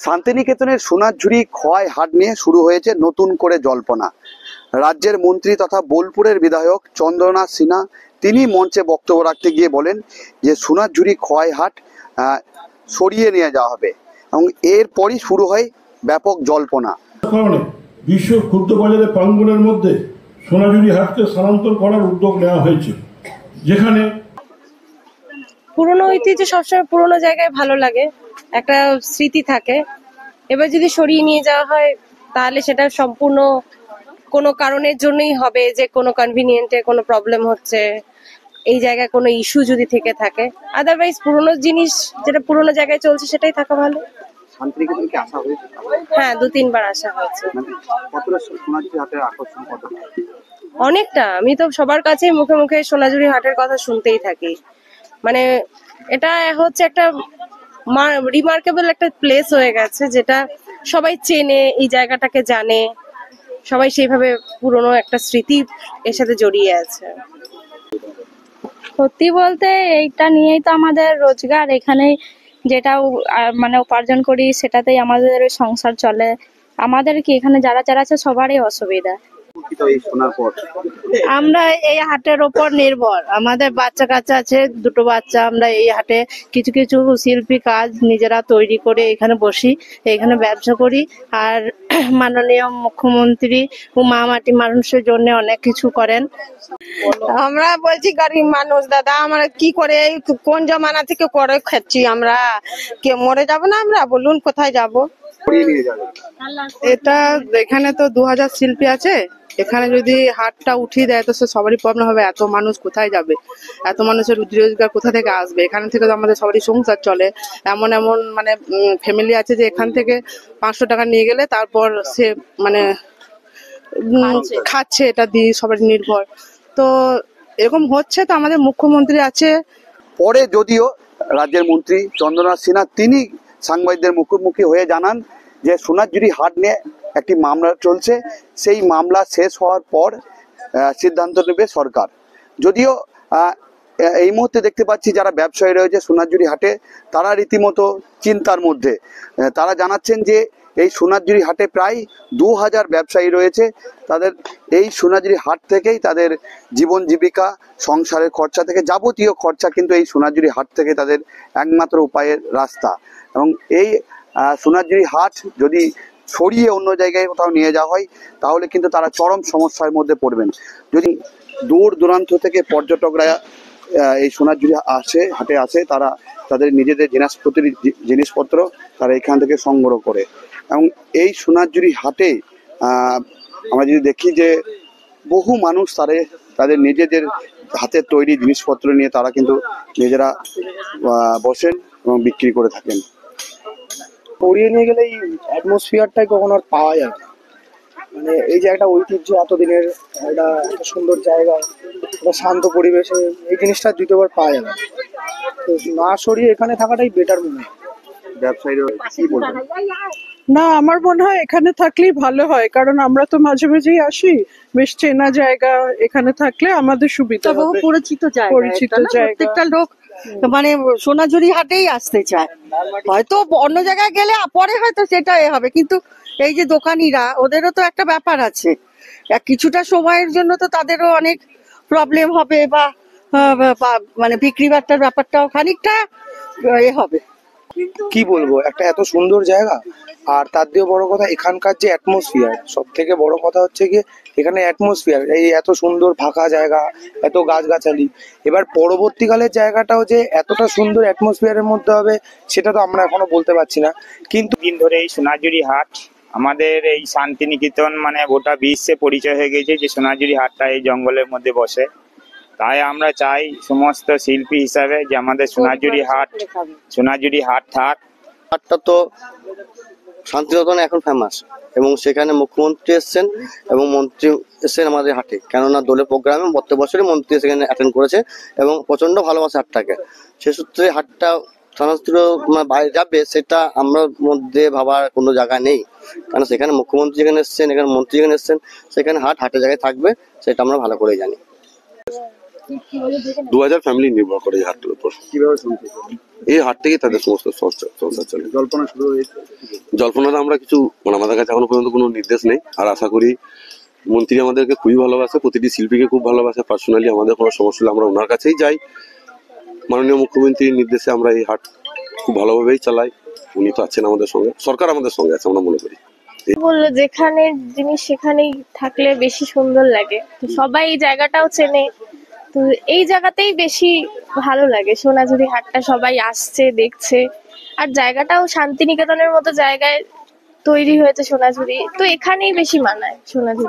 শান্তিনিকেতনের সোনাঝুরি খোয়াই হাট নিয়ে শুরু হয়েছে নতুন করে জল্পনা। রাজ্যের মন্ত্রী তথা বোলপুরের বিধায়ক চন্দ্রনাথ সিনহা তিনি মঞ্চে বক্তব্য রাখতে গিয়ে বলেন যে সোনাঝুরি খোয়াই হাট সরিয়ে নিয়ে যাওয়া হবে এবং এরপরই শুরু হয় ব্যাপক জল্পনা। বিশ্ব ক্ষুদ্র বাজারের প্রাঙ্গণের মধ্যে সোনাঝুরি হাটকে স্থানান্তর করার উদ্যোগ নেওয়া হয়েছে, যেখানে পুরনো ঐতিহ্য সবসময় পুরনো জায়গায় ভালো লাগে, একটা স্মৃতি থাকে। এবার যদি সরিয়ে নিয়ে যাওয়া হয় তাহলে সেটা সম্পূর্ণ কোনো কারণের জন্যই হবে, যে কোনো কনভিনিয়েন্টে কোনো প্রবলেম হচ্ছে, এই জায়গায় কোনো ইস্যু যদি থেকে থাকে। আদারওয়াইজ পুরনো জিনিস যেটা পুরনো জায়গায় চলছে সেটাই থাকা ভালো। শান্তিনিকেতন কি আসা হয়েছে? হ্যাঁ, 2-3 বার আসা হয়েছে। কতটা সোনাঝুরি হাটের আকর্ষণ কতটা? অনেকটা। আমি তো সবার কাছে মুখে মুখে সোনাঝুরি হাটের কথা শুনতেই থাকি। মানে এটা হচ্ছে একটা রিমার্কেবল একটা প্লেস হয়ে গেছে, যেটা সবাই চেনে, এই জায়গাটাকে জানে সবাই, সেইভাবে পুরনো একটা স্মৃতি এর সাথে জড়িয়ে আছে। সত্যি বলতে এইটা নিয়েই তো আমাদের রোজগার, এখানে যেটা মানে উপার্জন করি সেটাতেই আমাদের সংসার চলে। আমাদের কি এখানে যারা যারা আছে সবারই অসুবিধা। আমরা এই হাটের ওপর নির্ভর, আমাদের বাচ্চা কাচ্চা আছে, 2টো বাচ্চা। আমরা এই হাটে কিছু কিছু শিল্পী কাজ নিজেরা তৈরি করে এখানে বসি, এখানে ব্যবসা করি। আর মাননীয় মুখ্যমন্ত্রী মাটি মানুষের জন্য অনেক কিছু করেন। আমরা বলছি গরিব মানুষ দাদা, আমরা কি করে কোন জমানা থেকে করে খাচ্ছি আমরা? কে মরে যাব না আমরা? বলুন কোথায় যাব? এটা এখানে তো 2000 শিল্পী আছে, এখানে যদি হাটটা উঠিয়ে দেয় তো সবারই প্রবলেম হবে। এত মানুষ কোথায় যাবে? এত মানুষের রোজগার কোথা থেকে আসবে? এখান থেকে তো আমাদের সবারই সংসার চলে। এমন এমন মানে ফ্যামিলি আছে যে এখান থেকে 500 টাকা নিয়ে গেলে তারপর সে মানে খাচ্ছে, এটা দিয়ে সবাই নির্ভর। তো এরকম হচ্ছে, তো আমাদের মুখ্যমন্ত্রী আছে। পরে যদিও রাজ্যের মন্ত্রী চন্দ্রনাথ সিনহা তিনি সাংবাদিকদের মুখোমুখি হয়ে জানান যে সোনাঝুরি হাট নিয়ে একটি মামলা চলছে, সেই মামলা শেষ হওয়ার পর সিদ্ধান্ত নেবে সরকার। যদিও এই মুহূর্তে দেখতে পাচ্ছি যারা ব্যবসায়ী রয়েছে সোনাঝুরি হাটে তারা রীতিমতো চিন্তার মধ্যে। তারা জানাচ্ছেন যে এই সোনাঝুরি হাটে প্রায় 2000 ব্যবসায়ী রয়েছে, তাদের এই সোনাঝুরি হাট থেকেই তাদের জীবন জীবিকা, সংসারের খরচা থেকে যাবতীয় খরচা কিন্তু এই সোনাঝুরি হাট থেকে তাদের একমাত্র উপায়ের রাস্তা। এবং এই সোনাঝুরি হাট যদি সরিয়ে অন্য জায়গায় কোথাও নিয়ে যাওয়া হয় তাহলে কিন্তু তারা চরম সমস্যার মধ্যে পড়বেন। যদি দূর দূরান্ত থেকে পর্যটকরা এই সোনাঝুরি হাটে আসে, তারা তাদের নিজেদের জিনিসপত্র তারা এখান থেকে সংগ্রহ করে। এবং এই সোনাঝুরি হাটে আমরা যদি দেখি যে বহু মানুষ তাদের নিজেদের হাতের তৈরি জিনিসপত্র নিয়ে তারা কিন্তু নিজেরা বসেন এবং বিক্রি করে থাকেন। সরিয়ে নিয়ে গেলে এই অ্যাটমসফিয়ারটাই কখনো আর পাওয়া যায় না। মানে এই যে একটা ঐতিহ্য, এতদিনের একটা সুন্দর জায়গা, একটা শান্ত পরিবেশে এই জিনিসটা দ্বিতীয়বার পাওয়া যাবে। তো না সরিয়ে এখানে থাকাটাই বেটার মনে হয়। ব্যবসায়ীরা কি বলবেন? না, আমার মনে হয় এখানে থাকলেই ভালো হয়, কারণ আমরা তো মাঝে মাঝেই আসি, বেশ চেনা জায়গা, এখানে থাকলে আমাদের সুবিধা হবে। পরিচিত জায়গা, প্রত্যেকটা লোক মানে সোনাঝুরি হাটেই আসতে চায়। হয়তো অন্য জায়গায় গেলে পরে হয়তো সেটা হবে, কিন্তু এই যে দোকানিরা, ওদেরও তো একটা ব্যাপার আছে। কিছুটা সময়ের জন্য তো তাদেরও অনেক প্রবলেম হবে, বা মানে বিক্রি বাট্টার ব্যাপারটাও খানিকটা হবে। কি বলবো, একটা এত সুন্দর জায়গা, আর তার দিয়ে বড় কথা এখানকার যে অ্যাটমসফিয়ার, সব থেকে বড় কথা হচ্ছে কি এখানে অ্যাটমসফিয়ার, এই এত সুন্দর ফাঁকা জায়গা, এত গাছগাছালি। এবার পরবর্তীকালের জায়গাটাও যে এতটা সুন্দর অ্যাটমসফিয়ারের মধ্যে হবে সেটা তো আমরা এখনো বলতে পারছি না। কিন্তু দিন ধরে এই সোনাঝুরি হাট আমাদের এই শান্তিনিকেতন মানে গোটা বিশ্বে পরিচয় হয়ে গেছে যে সোনাঝুরি হাটটা এই জঙ্গলের মধ্যে বসে। তাই আমরা চাই সমস্ত শিল্পী হিসাবে যে আমাদের সোনাঝুরি হাট থাক। হাটটা তো শান্তিনিকেতনে এখন ফেমাস, এবং সেখানে মুখ্যমন্ত্রী এসছেন এবং মন্ত্রী এসছেন আমাদের হাটে, কেননা দোলের প্রোগ্রামে প্রত্যেক বছরই মন্ত্রী সেখানে অ্যাটেন্ড করেছে এবং প্রচন্ড ভালোবাসে হাটটাকে। সে সূত্রে হাটটা বাইরে যাবে সেটা আমরা মধ্যে ভাবার কোনো জায়গা নেই, কারণ সেখানে মুখ্যমন্ত্রী যেখানে এসছেন, এখানে মন্ত্রী যেখানে এসছেন, সেখানে হাটের জায়গায় থাকবে, সেটা আমরা ভালো করেই জানি। 2000 ফ্যামিলি নির্ভর করে এই হাটটার উপর। কিভাবে শুনতে? এই হাট থেকেই তাদের সমস্ত সংসার চলে। জল্পনা শুরু হয়েছে, জল্পনাটা আমরা কিছু আমাদের কাছে এখনো পর্যন্ত কোনো নির্দেশ নেই। আর আশা করি মন্ত্রী আমাদেরকে খুবই ভালোবাসে, প্রতিটি শিল্পীকে খুব ভালোবাসে। পার্সোনালি আমাদের কোনো সমস্যা হলে আমরা ওনার কাছেই যাই। মাননীয় মুখ্যমন্ত্রীর নির্দেশে আমরা এই হাট খুব ভালোভাবেই চালাই। উনি তো আছেন আমাদের সঙ্গে, সরকার আমাদের সঙ্গে আছে আমরা মনে করি। বললো যেখানে জিনিস সেখানেই থাকলে বেশি সুন্দর লাগে, তো সবাই এই জায়গাটাও চেনে, তো এই জায়গাতেই বেশি ভালো লাগে। সোনাঝুরি হাটটা সবাই আসছে দেখছে, আর জায়গাটাও শান্তিনিকেতনের মতো জায়গায় তৈরি হয়েছে সোনাঝুরি, তো এখানেই বেশি মানায় সোনাঝুরি।